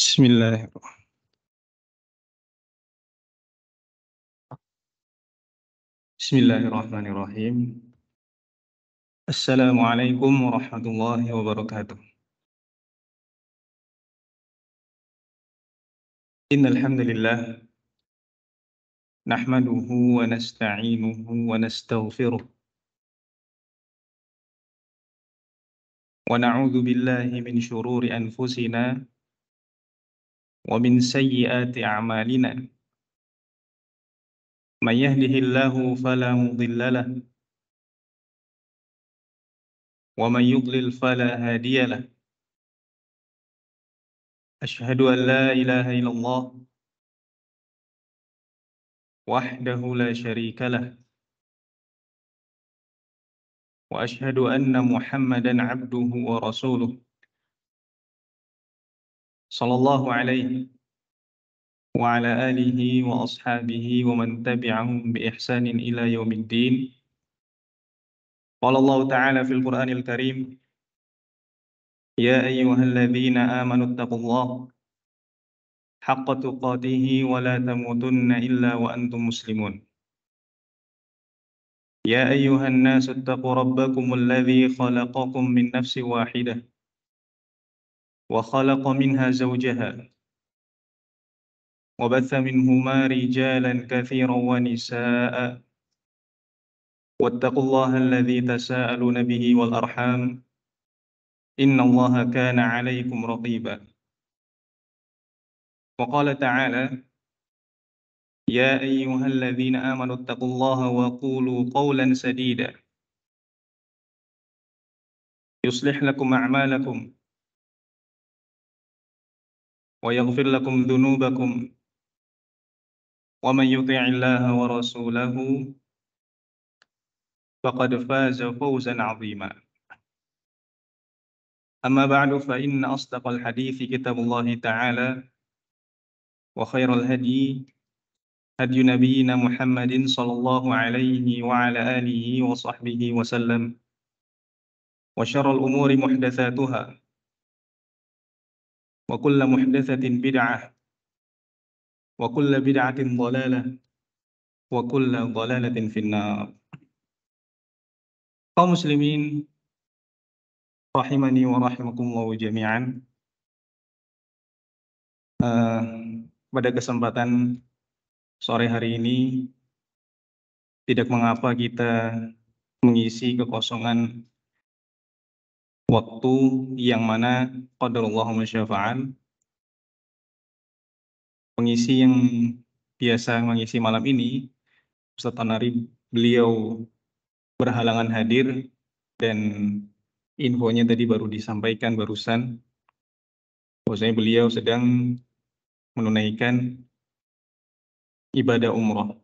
Bismillahirrahmanirrahim. Bismillahirrahmanirrahim. Assalamualaikum warahmatullahi wabarakatuh. Innal hamdalillah nahmaduhu wa nasta'inuhu wa nastaghfiruh wa na'udzu billahi min shururi anfusina wa min sayyiati a'malina. May yahdihillahu fala mudilla lahu wa may yudlil fala hadiya lahu. Asyhadu an la ilaha illallah wahdahu la syarika lah wa asyhadu anna Muhammadan abduhu wa rasuluh sallallahu alaihi wa ala alihi wa ashabihi wa man tabi'ahum bi ihsanin ila yaumiddin. Qala Allah ta'ala fil Qur'anil Karim, ya ayyuhalladzina amanu taqullaha haqqa tuqatih wa la tamutunna illa wa antum muslimun. Ya ayyuhan nasu taqu rabbakumul ladzi khalaqakum min nafsin wahidah wa khalaqa minha zawjaha wa batha minhuma rijalan katsiran wa nisaa'a wattaqullaha alladzi tasaaluna bihi wal arham innallaha kana 'alaikum raqiba. Wa qala ta'ala, ya ayyuhalladzina amanu taqullaha wa qulu qawlan sadida yuslih lakum a'malakum ويغفر لكم ذنوبكم ومن يطع الله ورسوله فقد فاز فوزا عظيما أما بعد فإن أصدق الحديث كتاب الله تعالى وخير الهدي هدي نبينا محمد صلى الله عليه وعلى آله وصحبه وسلم وشر الأمور محدثاتها وكل محدثة بدعة وكل بدعة ضلالة وكل ضلالة في النار. Kaum muslimin rahimani wa rahimakumullah jami'an. Pada kesempatan sore hari ini tidak mengapa kita mengisi kekosongan waktu yang mana qadarullah masyafa'an. Pengisi yang biasa mengisi malam ini, Ustaz Anari, beliau berhalangan hadir dan infonya tadi baru disampaikan barusan bahwasanya beliau sedang menunaikan ibadah umrah.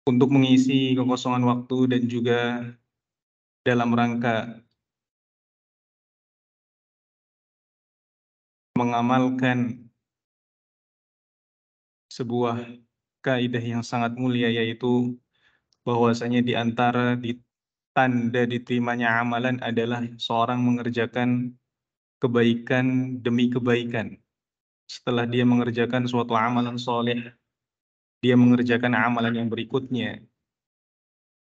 Untuk mengisi kekosongan waktu dan juga dalam rangka mengamalkan sebuah kaidah yang sangat mulia, yaitu bahwasanya di antara tanda diterimanya amalan adalah seorang mengerjakan kebaikan demi kebaikan. Setelah dia mengerjakan suatu amalan soleh, dia mengerjakan amalan yang berikutnya,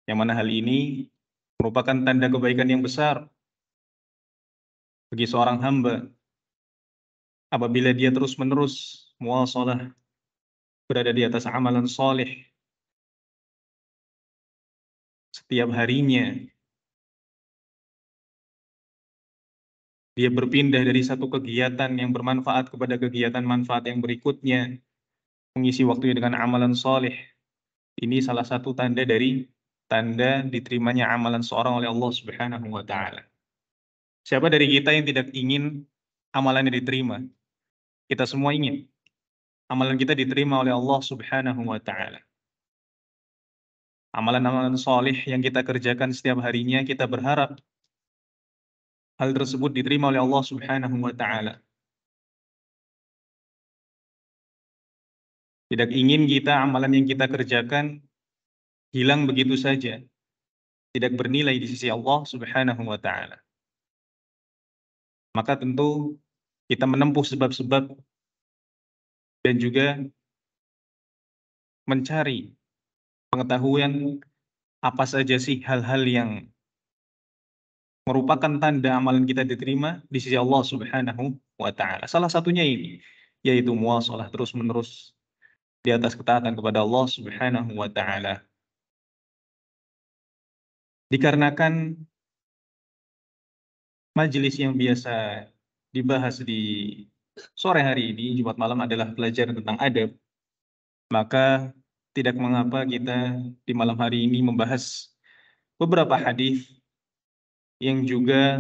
yang mana hal ini merupakan tanda kebaikan yang besar bagi seorang hamba apabila dia terus-menerus muwasalah berada di atas amalan soleh setiap harinya. Dia berpindah dari satu kegiatan yang bermanfaat kepada kegiatan manfaat yang berikutnya, mengisi waktunya dengan amalan soleh. Ini salah satu tanda dari tanda diterimanya amalan seorang oleh Allah Subhanahu wa Ta'ala. Siapa dari kita yang tidak ingin amalannya diterima? Kita semua ingin amalan kita diterima oleh Allah Subhanahu wa Ta'ala. Amalan-amalan soleh yang kita kerjakan setiap harinya, kita berharap hal tersebut diterima oleh Allah Subhanahu wa Ta'ala. Tidak ingin kita amalan yang kita kerjakan hilang begitu saja, tidak bernilai di sisi Allah Subhanahu wa Ta'ala. Maka tentu kita menempuh sebab-sebab dan juga mencari pengetahuan apa saja sih hal-hal yang merupakan tanda amalan kita diterima di sisi Allah Subhanahu wa Ta'ala. Salah satunya ini, yaitu muwasalah terus-menerus di atas ketaatan kepada Allah Subhanahu wa Ta'ala. Dikarenakan majelis yang biasa dibahas di sore hari ini, Jumat malam, adalah pelajaran tentang adab, maka tidak mengapa kita di malam hari ini membahas beberapa hadis yang juga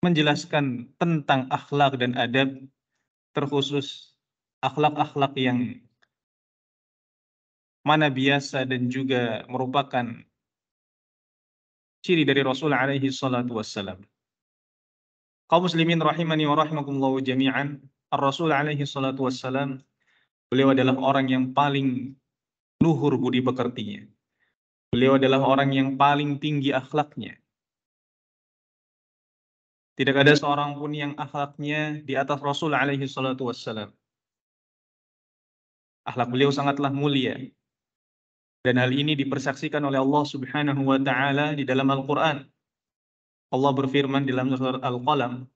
menjelaskan tentang akhlak dan adab, terkhusus akhlak-akhlak yang mana biasa dan juga merupakan ciri dari Rasul alaihi salatu wassalam. Kaum muslimin rahimani wa rahimakumullah jami'an, Ar-Rasul alaihi salatu wassalam, beliau adalah orang yang paling luhur budi pekertinya. Beliau adalah orang yang paling tinggi akhlaknya. Tidak ada seorang pun yang akhlaknya di atas Rasul alaihi salatu wassalam. Akhlak beliau sangatlah mulia. Dan hal ini dipersaksikan oleh Allah Subhanahu wa Ta'ala di dalam Al-Quran. Allah berfirman di dalam surat Al-Qalam,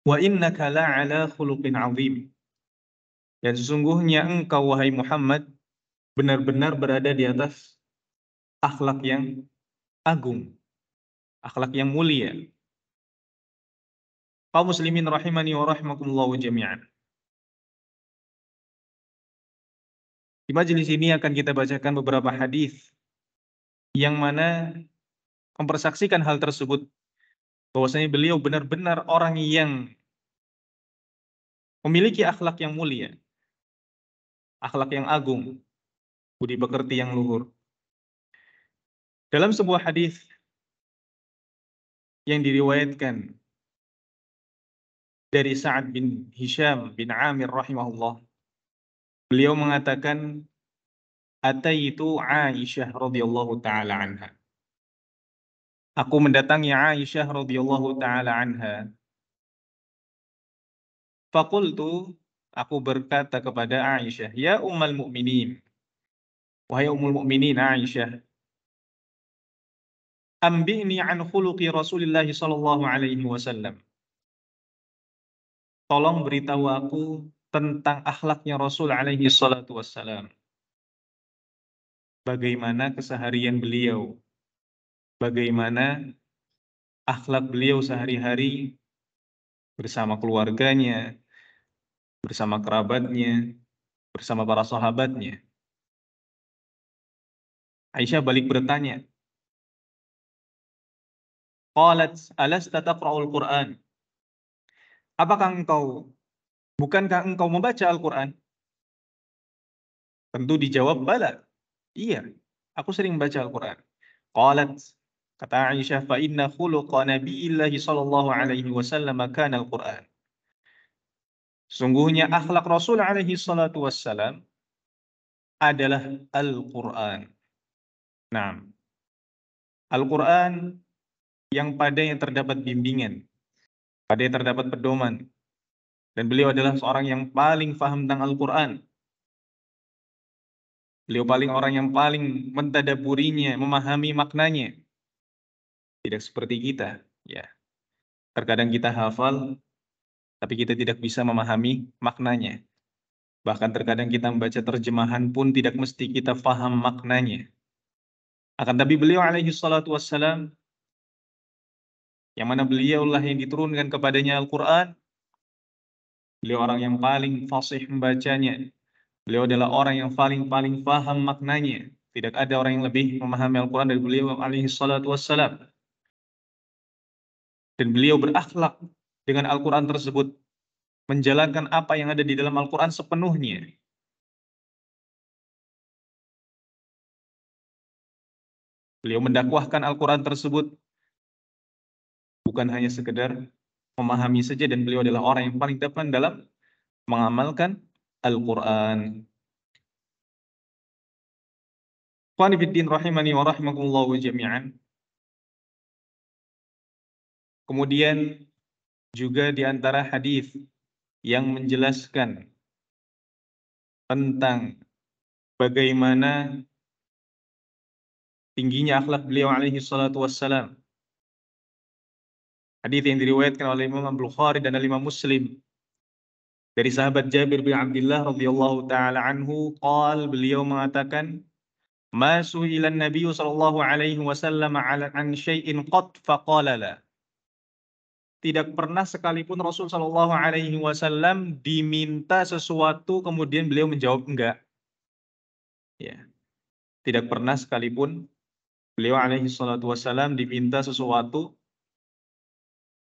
"Wa innaka la'ala khuluqin 'azim." Dan sesungguhnya engkau, wahai Muhammad, benar-benar berada di atas akhlak yang agung, akhlak yang mulia. Kaum muslimin rahimani wa rahimakumullah jami'an. Di majelis ini akan kita bacakan beberapa hadis yang mana mempersaksikan hal tersebut, bahwasanya beliau benar-benar orang yang memiliki akhlak yang mulia, akhlak yang agung, budi pekerti yang luhur. Dalam sebuah hadis yang diriwayatkan dari Sa'ad bin Hisham bin Amir rahimahullah, beliau mengatakan, "Ataitu Aisyah radhiyallahu taala anha." Aku mendatangi Aisyah radhiyallahu taala anha. Faqultu, aku berkata kepada Aisyah, "Ya Ummul Mukminin, wahai Ummul Mukminin Aisyah, ambi'ni an khuluqi Rasulillah sallallahu alaihi wasallam." Tolong beritahu aku tentang akhlaknya Rasul alaihi salatu wassalam. Bagaimana keseharian beliau, bagaimana akhlak beliau sehari-hari bersama keluarganya, bersama kerabatnya, bersama para sahabatnya. Aisyah balik bertanya, qalat alasta taqra'ul Qur'an? Apakah bukankah engkau membaca Al-Qur'an? Tentu dijawab bala. Iya, aku sering membaca Al-Qur'an. Qalat, kata Aisyah, fa inna khuluqa Nabiyillahi sallallahu alaihi wasallam kana Al-Qur'an. Sungguhnya akhlak Rasul alaihi salatu wassalam adalah Al-Qur'an. Nah, Al-Qur'an yang padanya terdapat bimbingan, padanya terdapat pedoman, dan beliau adalah seorang yang paling paham tentang Al-Qur'an. Beliau orang yang paling mentadaburinya, memahami maknanya. Tidak seperti kita, ya. Terkadang kita hafal, tapi kita tidak bisa memahami maknanya. Bahkan terkadang kita membaca terjemahan pun tidak mesti kita faham maknanya. Akan tapi beliau alaihi salatu wassalam, yang mana beliaulah yang diturunkan kepadanya Al-Quran, beliau orang yang paling fasih membacanya. Beliau adalah orang yang paling paham maknanya. Tidak ada orang yang lebih memahami Al-Quran dari beliau alaihi salatu wassalam. Dan beliau berakhlak dengan Al-Quran tersebut, menjalankan apa yang ada di dalam Al-Quran sepenuhnya. Beliau mendakwahkan Al-Quran tersebut bukan hanya sekedar memahami saja, dan beliau adalah orang yang paling depan dalam mengamalkan Al-Quran. Ikhwani fiddin rahimani wa rahimakumullahu jami'an. Kemudian juga di antara hadis yang menjelaskan tentang bagaimana tingginya akhlak beliau alaihi salatu wassalam. Hadis yang diriwayatkan oleh Imam Al-Bukhari dan Imam Muslim dari sahabat Jabir bin Abdullah radhiyallahu taala anhu, beliau mengatakan, "Ma su'ila an-nabiy sallallahu alaihi wasallam 'an syai'in qad faqala la." Tidak pernah sekalipun Rasul sallallahu alaihi wasallam diminta sesuatu kemudian beliau menjawab enggak. Ya, tidak pernah sekalipun beliau alaihi salatu wasallam diminta sesuatu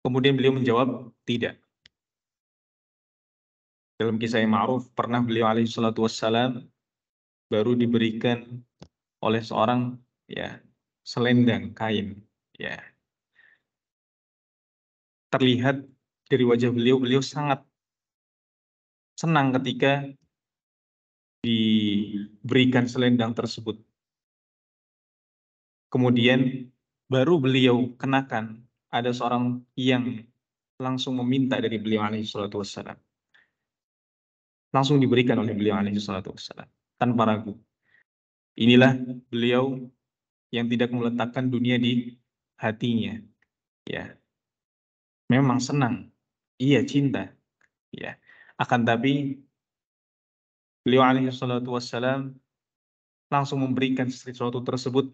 kemudian beliau menjawab tidak. Dalam kisah yang ma'ruf, pernah beliau alaihi salatu wassalam baru diberikan oleh seorang, ya, selendang kain, ya. Terlihat dari wajah beliau, beliau sangat senang ketika diberikan selendang tersebut. Kemudian baru beliau kenakan, ada seorang yang langsung meminta dari beliau alaihi salatu wassalam. Langsung diberikan oleh beliau alaihi salatu wassalam tanpa ragu. Inilah beliau yang tidak meletakkan dunia di hatinya, ya. Memang senang, iya cinta, ya. Akan tapi beliau alaihi salatu wassalam langsung memberikan sesuatu tersebut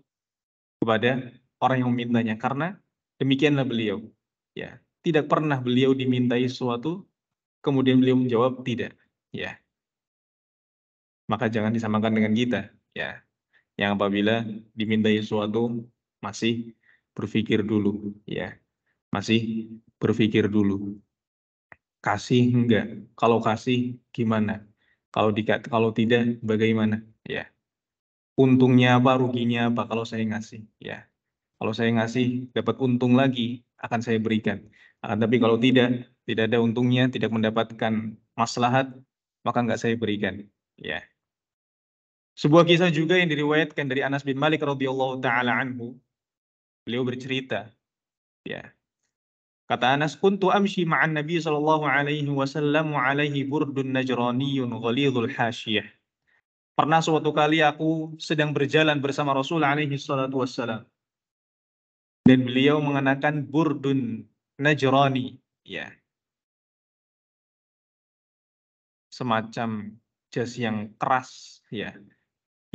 kepada orang yang memintanya, karena demikianlah beliau, ya. Tidak pernah beliau dimintai sesuatu kemudian beliau menjawab tidak, ya. Maka jangan disamakan dengan kita, ya, yang apabila dimintai sesuatu masih berpikir dulu, ya. Masih berpikir dulu. Kasih enggak? Kalau kasih gimana? Kalau tidak bagaimana? Ya. Untungnya apa, ruginya apa kalau saya ngasih? Ya. Kalau saya ngasih dapat untung lagi akan saya berikan. Tapi kalau tidak ada untungnya, tidak mendapatkan maslahat, maka enggak saya berikan. Ya. Sebuah kisah juga yang diriwayatkan dari Anas bin Malik radhiyallahu taala anhu. Beliau bercerita, ya. Kata Anas, kuntu amshi ma'an Nabi sallallahu alaihi wasallam wa alaihi burdun najraniyun ghalidhul hasyiyah. Pernah suatu kali aku sedang berjalan bersama Rasul alaihi salatu wassalam dan beliau mengenakan burdun najrani, ya, semacam jas yang keras, ya,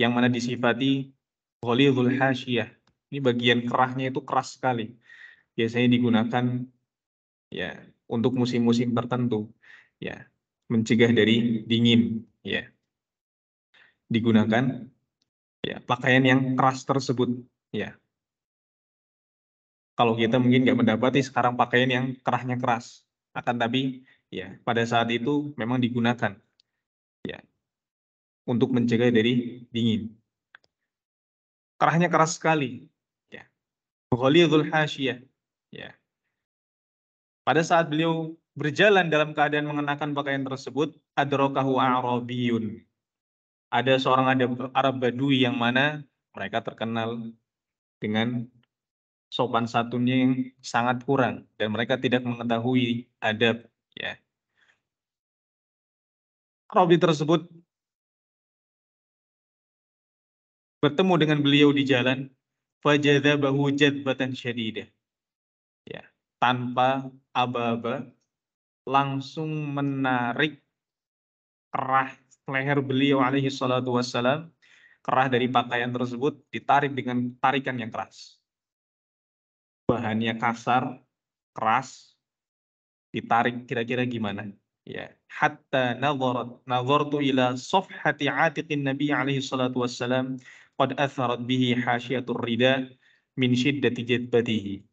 yang mana disifati ghalidhul hasyiyah. Ini bagian kerahnya itu keras sekali. Biasanya digunakan, ya, untuk musim-musim tertentu, ya, mencegah dari dingin, ya, digunakan, ya, pakaian yang keras tersebut, ya. Kalau kita mungkin nggak mendapati sekarang pakaian yang kerahnya keras, akan tapi, ya, pada saat itu memang digunakan, ya, untuk mencegah dari dingin. Kerahnya keras sekali, ya, ghalidhul hasyiyah, ya. Pada saat beliau berjalan dalam keadaan mengenakan pakaian tersebut, adrakahu a'rabiyun. Ada seorang Arab Badui yang mana mereka terkenal dengan sopan santunnya yang sangat kurang dan mereka tidak mengetahui adab, ya. Arabi tersebut bertemu dengan beliau di jalan, fajadzabahu jadbatan syadidah, ya. Tanpa aba-aba langsung menarik kerah leher beliau alaihi salatu wassalam. Kerah dari pakaian tersebut ditarik dengan tarikan yang keras. Bahannya kasar, keras, ditarik kira-kira gimana? Ya, hatta nazartu ila safhati atiqin Nabi alaihi salatu wassalam qad atharat bihi hasyiatur rida min syiddati jadbatihi.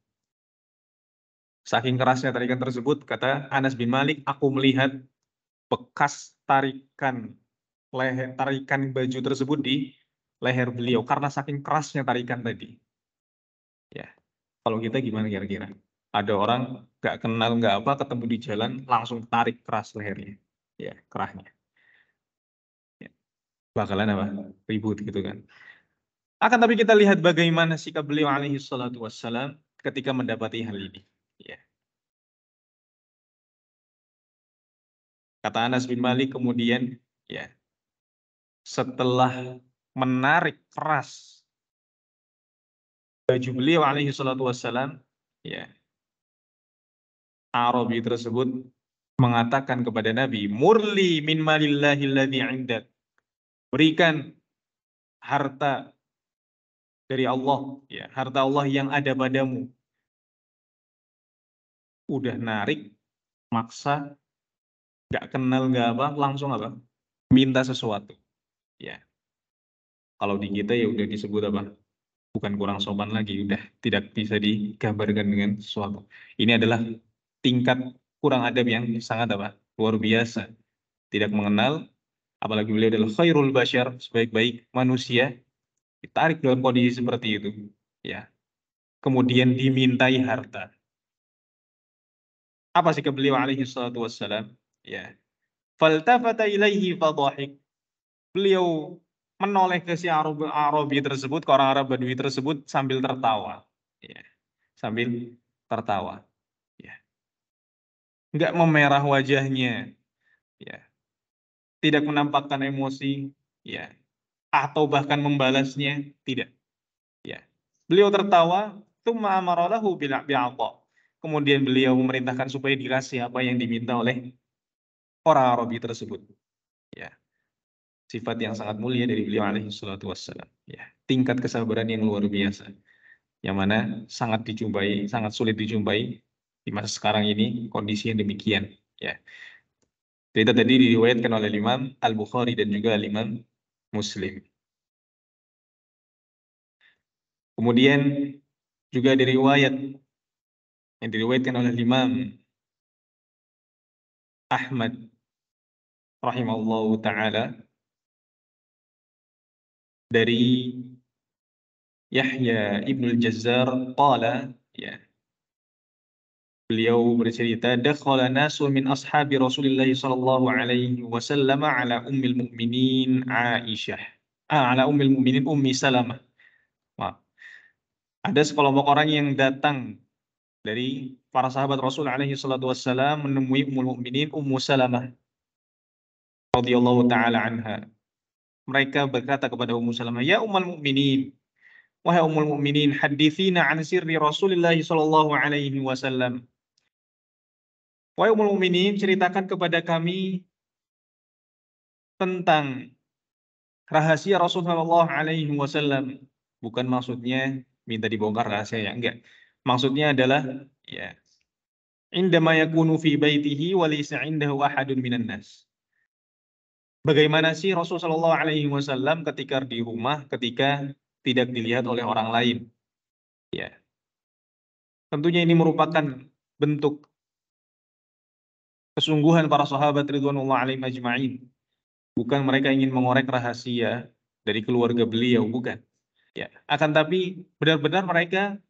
Saking kerasnya tarikan tersebut, kata Anas bin Malik, aku melihat bekas tarikan baju tersebut di leher beliau karena saking kerasnya tarikan tadi. Ya, kalau kita gimana kira-kira? Ada orang nggak kenal nggak apa ketemu di jalan langsung tarik keras lehernya, ya, kerahnya. Ya, bakalan apa? Ribut gitu kan. Akan tapi kita lihat bagaimana sikap beliau alaihi salatu wassalam ketika mendapati hal ini. Ya. Kata Anas bin Malik kemudian, ya, setelah menarik keras baju beliau alaihi salatu wassalam, ya, Arabi tersebut mengatakan kepada Nabi, murli min malillahi alladhi indak. Berikan harta dari Allah, ya, harta Allah yang ada padamu. Udah narik, maksa, nggak kenal nggak apa, langsung apa? Minta sesuatu. Ya, kalau di kita ya udah disebut apa? Bukan kurang sopan lagi, udah tidak bisa digambarkan dengan sesuatu. Ini adalah tingkat kurang adab yang sangat apa? Luar biasa. Tidak mengenal, apalagi beliau adalah khairul bashar, sebaik-baik manusia, ditarik dalam kondisi seperti itu. Ya, kemudian dimintai harta. Apa sikap beliau alaihi salatu wassalam? Ya. Faltafata ilaihi fadhahik. Beliau menoleh ke si Arabi tersebut, ke orang Arab Badui tersebut sambil tertawa. Ya. Sambil tertawa. Ya. Enggak memerah wajahnya. Ya. Tidak menampakkan emosi. Ya. Atau bahkan membalasnya. Tidak. Ya. Beliau tertawa, tsumma amara lahu bi'ata. Kemudian beliau memerintahkan supaya dikasih apa yang diminta oleh orang Arabi tersebut. Ya, sifat yang sangat mulia dari beliau alaihi salatu wassalam. Ya, tingkat kesabaran yang luar biasa, yang mana sangat dijumpai, sangat sulit dijumpai di masa sekarang ini kondisi yang demikian. Ya, cerita tadi diriwayatkan oleh Imam Al-Bukhari dan juga Imam Muslim. Kemudian juga diriwayat, yang diriwayatkan oleh Imam Ahmad rahimahullahu taala dari Yahya ibnul Jazzar qala, ya, beliau bercerita, dakhala nasun min ashabi Rasulillah sallallahu alaihi wasallam ala ummil mukminin Aisyah. Ala ummil mukminin Ummi Salamah. Maaf. Ada sekelompok orang yang datang dari para sahabat Rasul alaihi salatu wassalam menemui Ummul Mukminin Ummu Salamah radhiyallahu taala anha. Mereka berkata kepada Ummu Salamah, "Ya Ummul Mukminin, wahai Ummul Mukminin, hadithina an sirri Rasulillah sallallahu alaihi wasallam." Wahai Ummul Mukminin, ceritakan kepada kami tentang rahasia Rasulullah sallallahu alaihi wasallam. Bukan maksudnya minta dibongkar rahasia, ya, enggak. Maksudnya adalah, ya, indama yakunu fi baitihi wa laysa indahu ahadun minan nas. Bagaimana sih Rasulullah sallallahu alaihi wasallam ketika di rumah, ketika tidak dilihat oleh orang lain? Ya, tentunya ini merupakan bentuk kesungguhan para sahabat ridwanullah alaihim ajma'in. Bukan mereka ingin mengorek rahasia dari keluarga beliau, bukan. Ya, akan tapi benar-benar mereka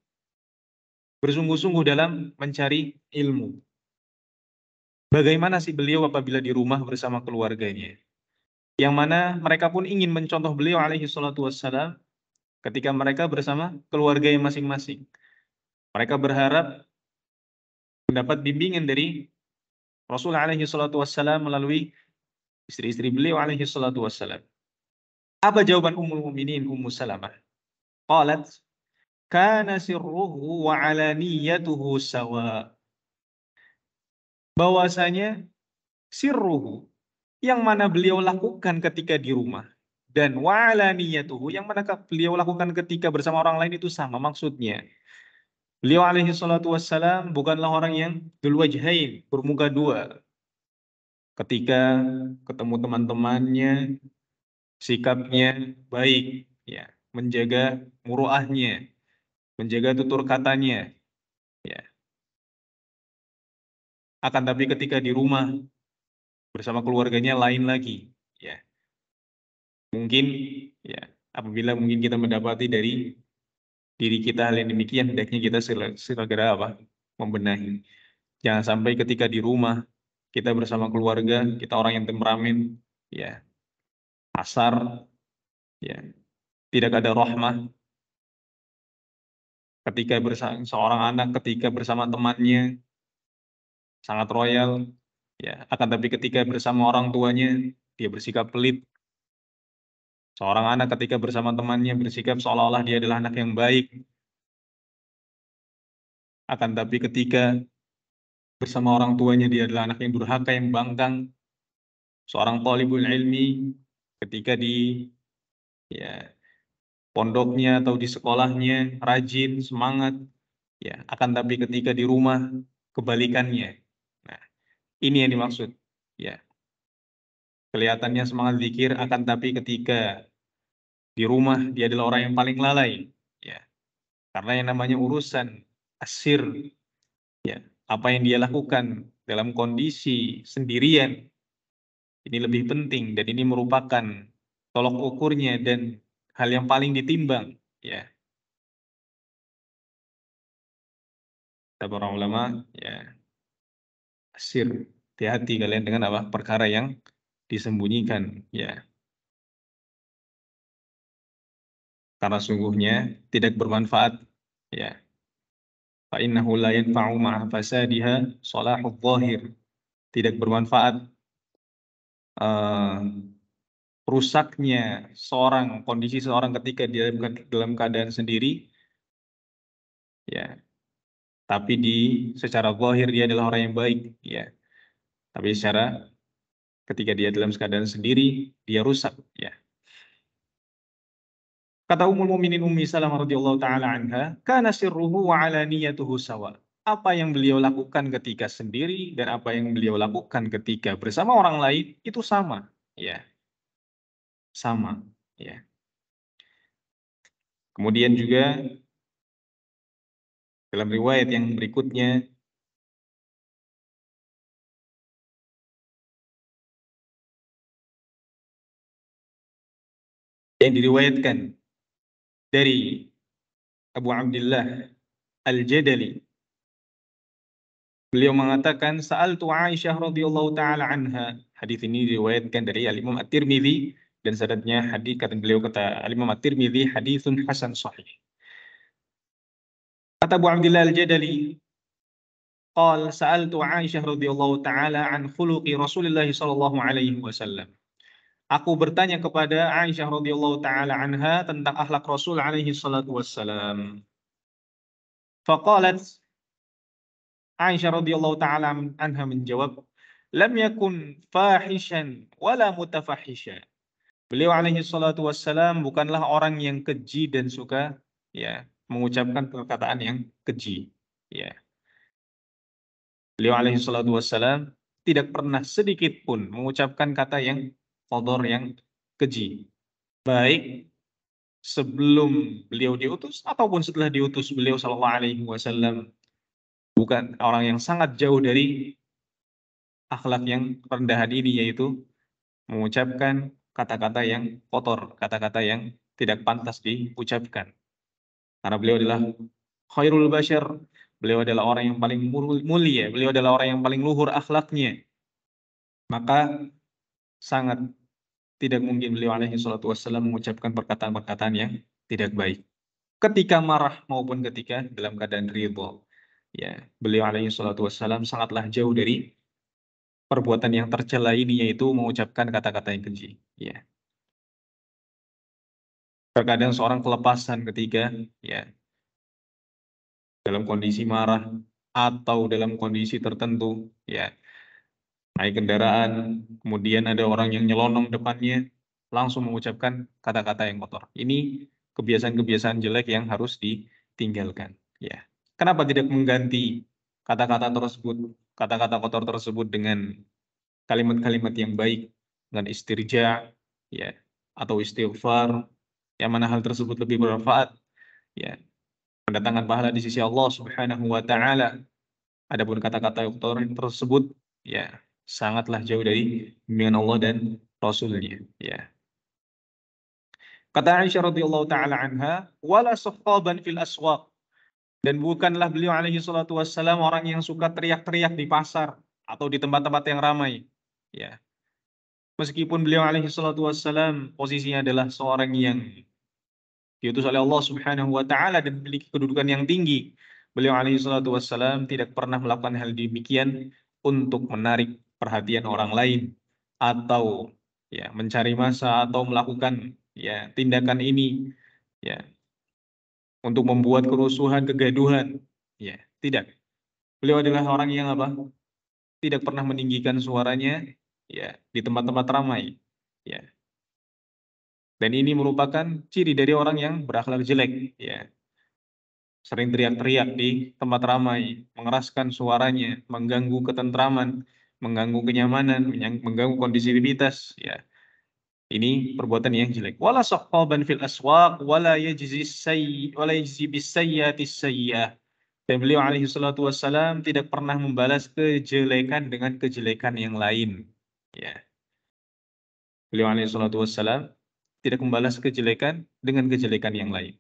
bersungguh-sungguh dalam mencari ilmu. Bagaimana sih beliau apabila di rumah bersama keluarganya? Yang mana mereka pun ingin mencontoh beliau alaihi salatu wassalam ketika mereka bersama keluarga yang masing-masing. Mereka berharap mendapat bimbingan dari Rasul alaihi salatu wassalam melalui istri-istri beliau alaihi salatu wassalam. Apa jawaban Ummul Mukminin Ummu Salamah? Qalat, kana sirruhu wa alaniyatuhu sawa. Bahwasanya sirruhu, yang mana beliau lakukan ketika di rumah, dan wa alaniyatuhu, yang mana beliau lakukan ketika bersama orang lain itu sama. Maksudnya, beliau alaihi salatu wassalam bukanlah orang yang dzul wajhain, bermuka dua. Ketika ketemu teman-temannya, sikapnya baik, ya, menjaga muruahnya, menjaga tutur katanya, ya. Akan tapi ketika di rumah bersama keluarganya lain lagi, ya. Mungkin, ya, apabila mungkin kita mendapati dari diri kita hal yang demikian, hendaknya kita segera apa? Membenahi. Jangan sampai ketika di rumah kita bersama keluarga, kita orang yang temperamen, ya, kasar, ya, tidak ada rahmah. Ketika bersama seorang anak, ketika bersama temannya sangat royal, ya. Akan tapi ketika bersama orang tuanya dia bersikap pelit. Seorang anak ketika bersama temannya bersikap seolah-olah dia adalah anak yang baik. Akan tapi ketika bersama orang tuanya dia adalah anak yang durhaka, yang bangkang. Seorang thalibul ilmi ketika di, ya, pondoknya atau di sekolahnya rajin, semangat, ya, akan tapi ketika di rumah kebalikannya. Nah, ini yang dimaksud, ya. Kelihatannya semangat zikir, akan tapi ketika di rumah dia adalah orang yang paling lalai, ya. Karena yang namanya urusan asir, ya, apa yang dia lakukan dalam kondisi sendirian ini lebih penting, dan ini merupakan tolok ukurnya dan hal yang paling ditimbang, ya. Kata para ulama, ya, asir, hati-hati kalian dengan apa? Perkara yang disembunyikan, ya. Karena sungguhnya tidak bermanfaat, ya. Fa innahu la yanfa'u ma'a fasadiha salahudz zahir. Tidak bermanfaat rusaknya kondisi seorang ketika dia dalam keadaan sendiri, ya. Tapi secara zahir dia adalah orang yang baik, ya. Tapi secara ketika dia dalam keadaan sendiri dia rusak, ya. Kata Ummul Mukminin Ummi Salamah radhiyallahu taala anha, kana sirruhu wa alaniyatuhu sawa. Apa yang beliau lakukan ketika sendiri dan apa yang beliau lakukan ketika bersama orang lain itu sama, ya. Sama, ya. Kemudian juga Dalam riwayat yang berikutnya, yang diriwayatkan dari Abu Abdullah Al-Jadali, beliau mengatakan, Sa'altu Aisyah radhiyallahu taala anha. Hadis ini diriwayatkan dari Al-Imam At-Tirmidzi dan sanadnya hadis, kata beliau, kata Al-Imam At-Tirmidzi, haditsun hasan sahih. Kata Abu Abdullah Al-Jadali, qal sa'altu Aisyah radhiyallahu taala an khuluqi Rasulillah sallallahu alaihi wasallam. Aku bertanya kepada Aisyah radhiyallahu taala anha tentang akhlak Rasul alaihi salatu wassalam. Faqalat, Aisyah radhiyallahu taala anha menjawab, lam yakun fahishan wala mutafahisha. Beliau alaihi salatu wassalam bukanlah orang yang keji dan suka mengucapkan perkataan yang keji. Ya. Beliau alaihi salatu wassalam tidak pernah sedikit pun mengucapkan kata yang kotor, yang keji. Baik sebelum beliau diutus ataupun setelah diutus, beliau sallallahu alaihi wasallam bukan orang yang sangat jauh dari akhlak yang rendahan ini, yaitu mengucapkan kata-kata yang kotor, kata-kata yang tidak pantas diucapkan. Karena beliau adalah khairul bashar, beliau adalah orang yang paling mulia, beliau adalah orang yang paling luhur akhlaknya. Maka sangat tidak mungkin beliau alaihi salatu wassalam mengucapkan perkataan-perkataan yang tidak baik. Ketika marah maupun ketika dalam keadaan ridho. Ya, beliau alaihi salatu wassalam sangatlah jauh dari perbuatan yang tercela ini, yaitu mengucapkan kata-kata yang keji. Ya. Terkadang seorang kelepasan ketika dalam kondisi marah atau dalam kondisi tertentu, naik kendaraan, kemudian ada orang yang nyelonong depannya, langsung mengucapkan kata-kata yang kotor. Ini kebiasaan-kebiasaan jelek yang harus ditinggalkan. Ya. Kenapa tidak mengganti kata-kata tersebut, kata-kata kotor tersebut dengan kalimat-kalimat yang baik, dengan istirja, atau istighfar, yang mana hal tersebut lebih bermanfaat, mendatangkan pahala di sisi Allah Subhanahu wa taala. Adapun kata-kata kotor tersebut sangatlah jauh dari bimbingan Allah dan Rasulnya. Kata Aisyah radhiyallahu taala anha, wala sakhaban fil aswaq. Dan bukanlah beliau alaihi salatu wassalam orang yang suka teriak-teriak di pasar atau di tempat-tempat yang ramai. Meskipun beliau alaihi salatu wassalam posisinya adalah seorang yang diutus oleh Allah Subhanahu wa taala dan memiliki kedudukan yang tinggi, beliau alaihi salatu wassalam tidak pernah melakukan hal demikian untuk menarik perhatian orang lain atau mencari massa atau melakukan tindakan ini untuk membuat kerusuhan, kegaduhan. Tidak. Beliau adalah orang yang tidak pernah meninggikan suaranya di tempat-tempat ramai. Dan ini merupakan ciri dari orang yang berakhlak jelek. Sering teriak-teriak di tempat ramai, mengeraskan suaranya, mengganggu ketentraman, mengganggu kenyamanan, mengganggu kondisivitas. Ini perbuatan yang jelek. Wala saqaban fil aswaq wala yajzi bis sayyi'atis sayyi'ah. Dan beliau alaihi salatu wassalam tidak pernah membalas kejelekan dengan kejelekan yang lain. Beliau alaihi salatu wassalam tidak membalas kejelekan dengan kejelekan yang lain.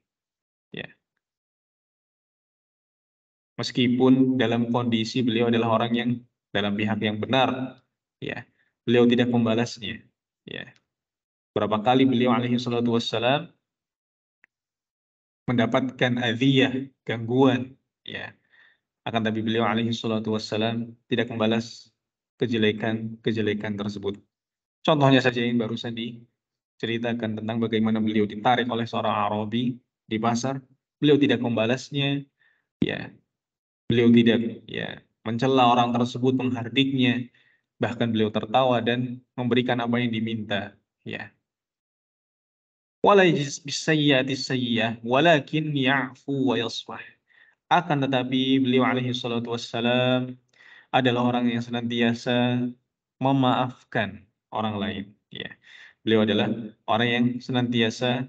Meskipun dalam kondisi beliau adalah orang yang dalam pihak yang benar, beliau tidak membalasnya. Berapa kali beliau alaihi salatu wassalam mendapatkan adhiyah, gangguan, akan tapi beliau alaihi salatu wassalam tidak membalas kejelekan tersebut. Contohnya saja yang barusan diceritakan tentang bagaimana beliau ditarik oleh seorang Arabi di pasar, beliau tidak membalasnya, beliau tidak mencela orang tersebut, menghardiknya, bahkan beliau tertawa dan memberikan apa yang diminta. Wala bisayyi'atis sayyi'ah walakin ya'fu wa yasfah. Akan tetapi beliau alaihi salatu wassalam adalah orang yang senantiasa memaafkan orang lain. Beliau adalah orang yang senantiasa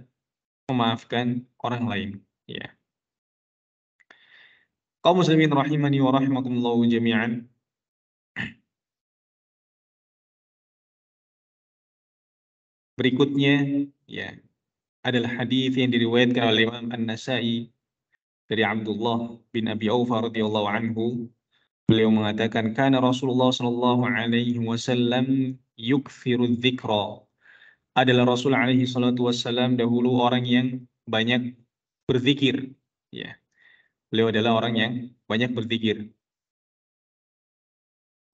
memaafkan orang lain. Kaum muslimin rahimani wa rahimakumullah jami'an. Berikutnya ya adalah hadis yang diriwayatkan oleh Imam An-Nasa'i dari Abdullah bin Abi Aufa radhiyallahu anhu. Beliau mengatakan kana Rasulullah sallallahu alaihi wasallam yukthiru dzikra. Adalah Rasul alaihi salatu wasallam dahulu orang yang banyak berzikir. Ya, beliau adalah orang yang banyak berzikir.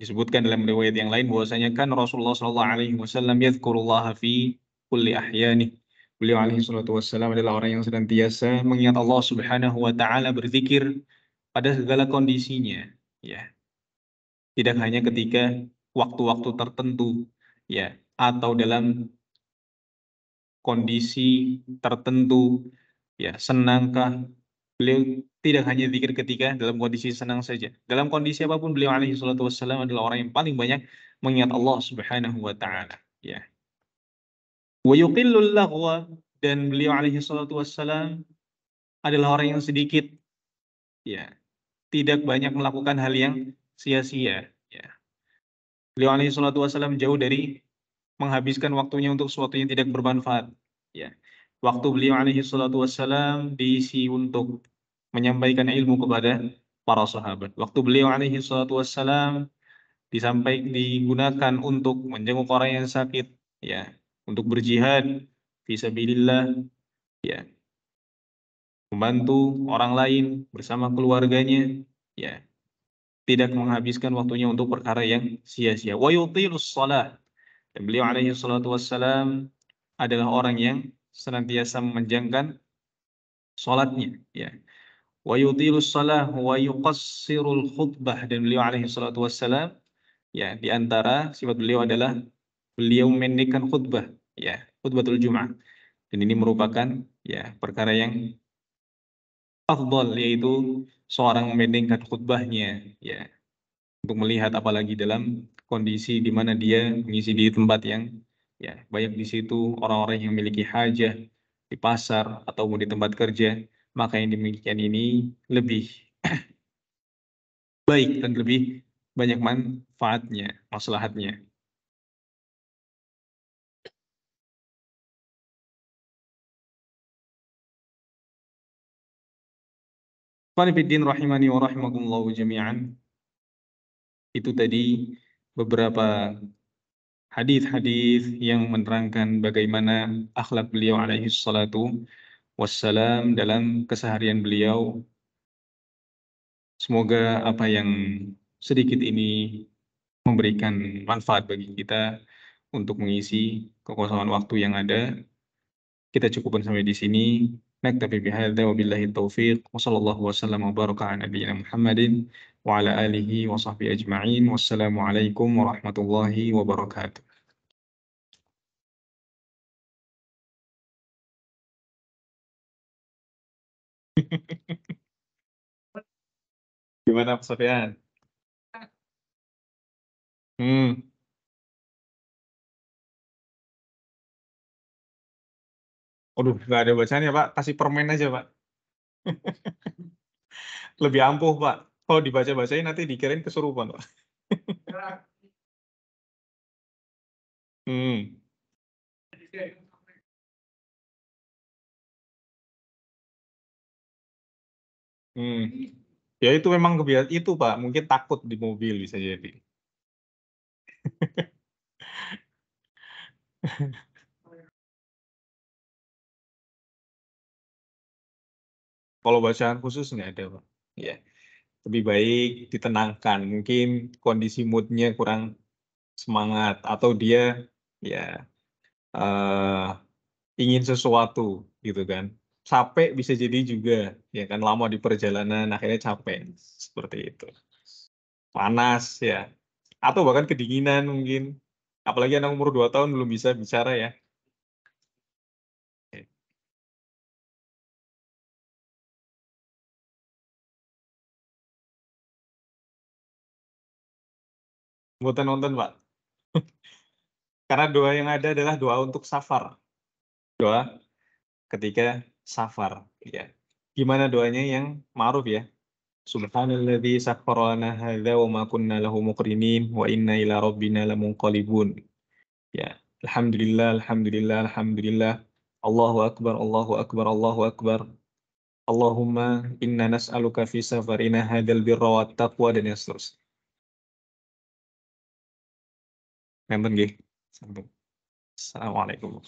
Disebutkan dalam riwayat yang lain bahwasanya kan Rasulullah sallallahu alaihi wasallam yadhkurullah fi kulli ahyani. Beliau alaihi salatu wasallam adalah orang yang senantiasa mengingat Allah Subhanahu wa taala, berzikir pada segala kondisinya, ya. Tidak hanya ketika waktu-waktu tertentu, ya, atau dalam kondisi tertentu, ya, senangkah. Beliau tidak hanya zikir ketika dalam kondisi senang saja. Dalam kondisi apapun beliau alaihi salatu wassalam adalah orang yang paling banyak mengingat Allah Subhanahu wa taala, ya. Wa yuqillul laghwa, dan beliau alaihi salatu wassalam adalah orang yang sedikit, ya, tidak banyak melakukan hal yang sia-sia, ya. Beliau alaihi salatu wassalam jauh dari menghabiskan waktunya untuk sesuatu yang tidak bermanfaat, ya. Waktu beliau alaihi salatu wassalam diisi untuk menyampaikan ilmu kepada para sahabat. Waktu beliau alaihi salatu wassalam digunakan untuk menjenguk orang yang sakit, ya, untuk berjihad fisabilillah, ya, membantu orang lain bersama keluarganya, ya, tidak menghabiskan waktunya untuk perkara yang sia-sia. Wa yutilus shalah, dan beliau alaihi salatu wassalam adalah orang yang senantiasa memanjangkan salatnya, ya. Wa yutilus shalah wa yuqassirul khutbah, dan beliau alaihi salatu wassalam, ya, di antara sifat beliau adalah beliau memendekkan khutbah, ya, khutbatul Jum'ah. Dan ini merupakan, ya, perkara yang afdal, yaitu seorang memendekkan khutbahnya, ya, untuk melihat apalagi dalam kondisi di mana dia mengisi di tempat yang, ya, banyak di situ orang-orang yang memiliki hajah, di pasar ataupun di tempat kerja, maka yang demikian ini lebih baik dan lebih banyak manfaatnya, maslahatnya. Qani fiddin rahimani wa rahimakumullah jami'an. Itu tadi beberapa hadis-hadis yang menerangkan bagaimana akhlak beliau alaihi salatu wassalam dalam keseharian beliau. Semoga apa yang sedikit ini memberikan manfaat bagi kita untuk mengisi kekosongan waktu yang ada. Kita cukupkan sampai di sini. Naktafi bihadza wa billahi taufiq. Wa sallallahu wasallam wa baraka ala nabiyyina Muhammadin wa ala alihi wa sahbihi ajma'in. Wassalamualaikum warahmatullahi wabarakatuh. Gimana Pak Sofyan? Hmm. Aduh, nggak ada bacanya, Pak. Kasih permen aja, Pak. Lebih ampuh, Pak. Kalau dibaca-bacain nanti dikirain kesurupan, Pak. Hmm. Hmm. Ya itu memang kebiasaan itu, Pak. Mungkin takut di mobil bisa jadi. Kalau bacaan khusus nggak ada, Pak. Ya, lebih baik ditenangkan. Mungkin kondisi moodnya kurang semangat atau dia, ya, eh, ingin sesuatu gitu kan. Capek bisa jadi juga, ya kan, lama di perjalanan akhirnya capek seperti itu. Panas ya, atau bahkan kedinginan mungkin. Apalagi anak umur 2 tahun belum bisa bicara ya. Buatan nonton, Pak. Karena doa yang ada adalah doa untuk safar. Doa ketika safar, ya. Gimana doanya yang ma'ruf ya? Subhanalladzi sakhkhara lana hadza wa ma kunna lahu muqrinin wa inna ila rabbina lamunqalibun. Ya, alhamdulillah, alhamdulillah, alhamdulillah. Allahu akbar, Allahu akbar, Allahu akbar. Allahumma inna nas'aluka fi safarina hadzal birra wat taqwa dan yang seterusnya. Nenten nggih. Assalamualaikum.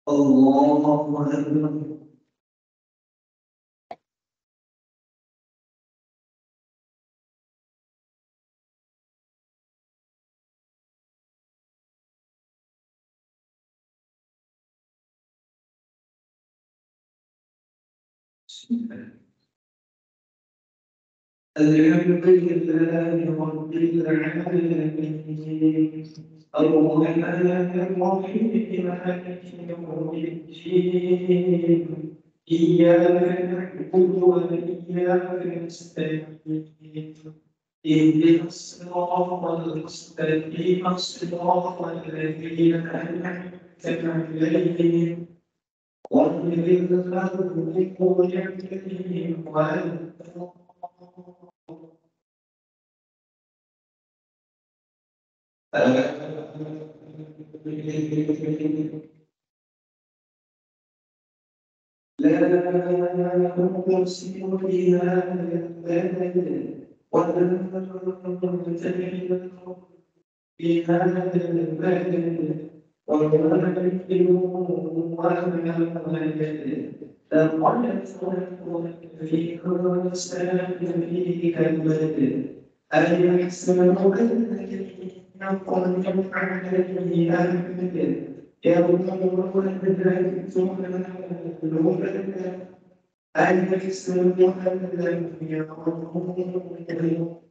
الله أكبر. الحمد لله رب العالمين الرحمن الرحيم مالك يوم الدين إياك نعبد وإياك نستعين اهدنا الصراط المستقيم صراط الذين أنعمت عليهم غير المغضوب عليهم ولا لا أقسم بهذا البلد ولا تحل بهذا البلد وولد وما ولد لقد خلقنا في كرسان في كبد أيحسب أن ينقلب عليه أبدا يوم ولدت الولد أيحسب أن لم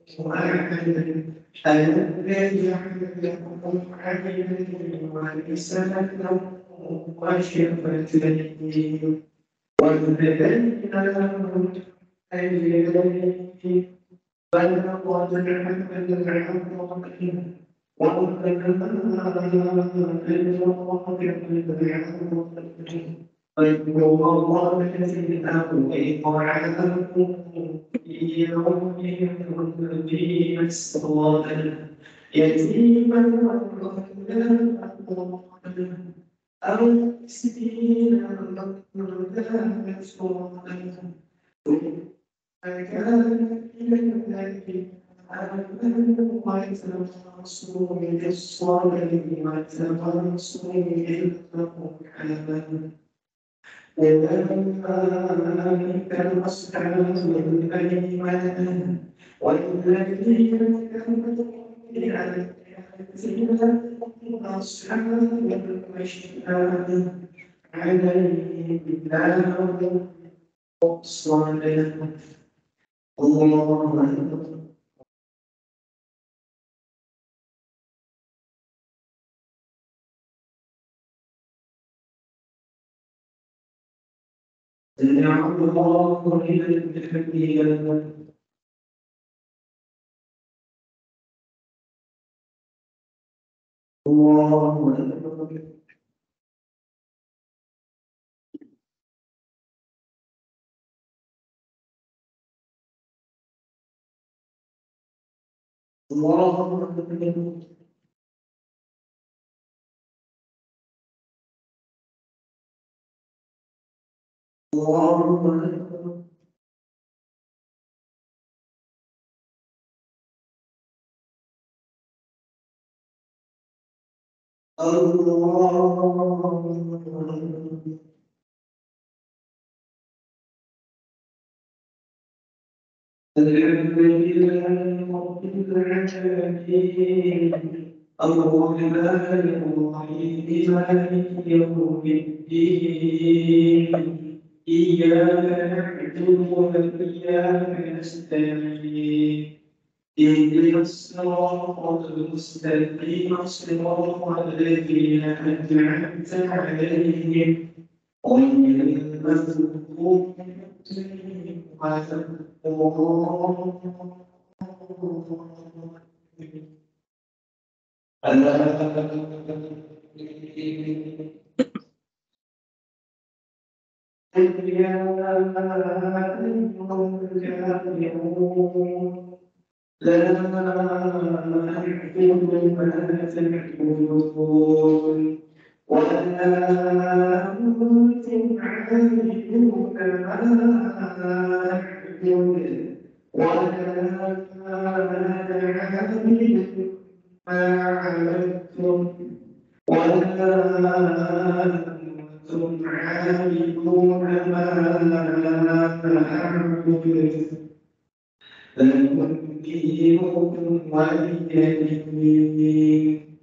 يكن أحدا ألم يجعل لكم عينين ولسانا وشفتين وهديناه الإليه فلقد عملنا فاذكروا الله نسيناه إطعامه في يوم ذي مسغبة يتيما أو مسكينا ذا مسغبة كان الذين آمنوا وتواصوا بالصبر وتواصوا بالرحمن أولئك أصحاب الأيمان والذين كفروا بآياتنا أصحاب المشأمة عليهم نار مؤصدة الله أكبر. سمع الله لمن حمده الله أكبر. الله أكبر. الله أكبر. الله أكبر. الحمد لله رب العالمين الرحمن الرحيم مالك يوم الدين إياك نعبد وإياك نستعين اهدنا الصراط المستقيم صراط الذين أنعمت عليهم غير المغضوب عليهم ولا الضالين لا نعبد ما تعبدون ولا أنتم عابدون ما أعبد ولا أنا عابد ما عبدتم ولا أنتم عابدون ما أعبد لكم دينكم ولي دين.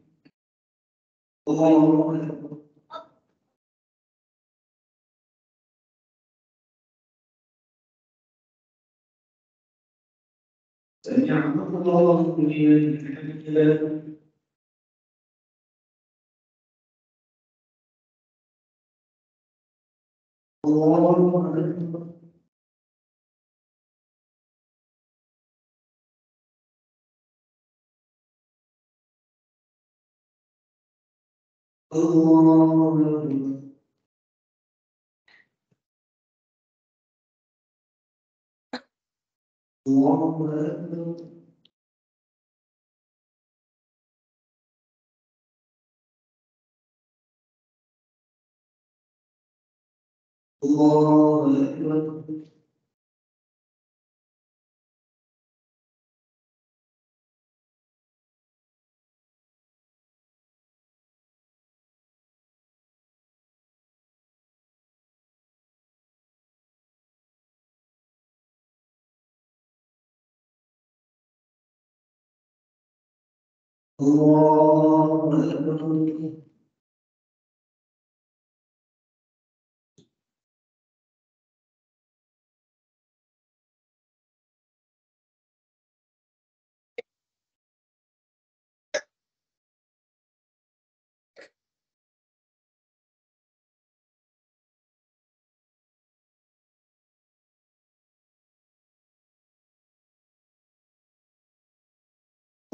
الله أكبر. سمع الله لمن حمده. الله أكبر. الله أكبر. الله أكبر. الله أكبر. الله أكبر.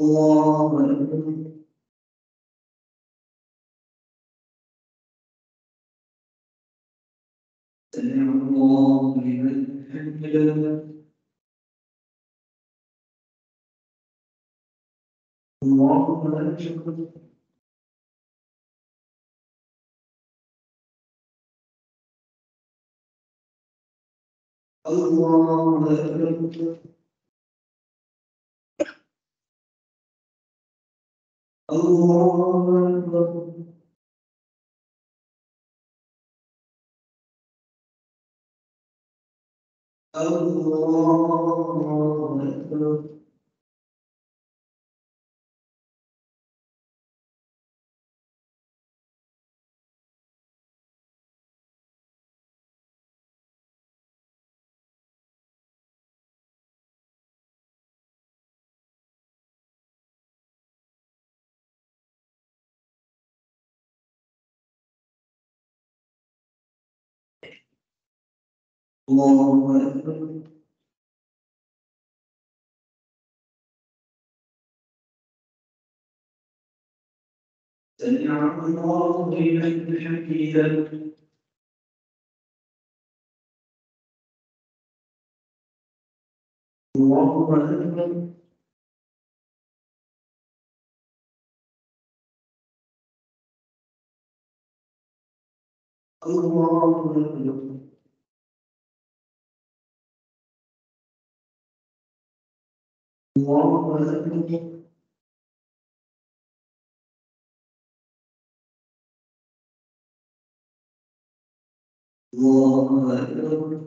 الله أكبر. سمع الله لمن حمده. الله أكبر. الله أكبر. الله أكبر. الله أكبر. الله أكبر. سمع الله لمن حمده. الله أكبر. الله أكبر. الله أكبر. الله أكبر.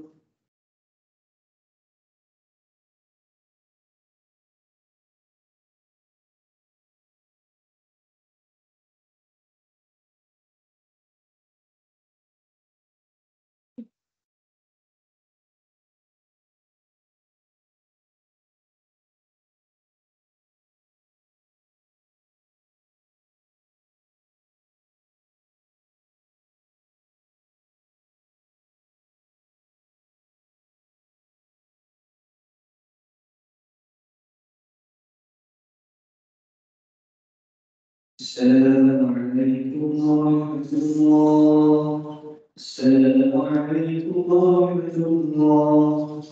السلام عليكم ورحمة الله. السلام عليكم ورحمة الله.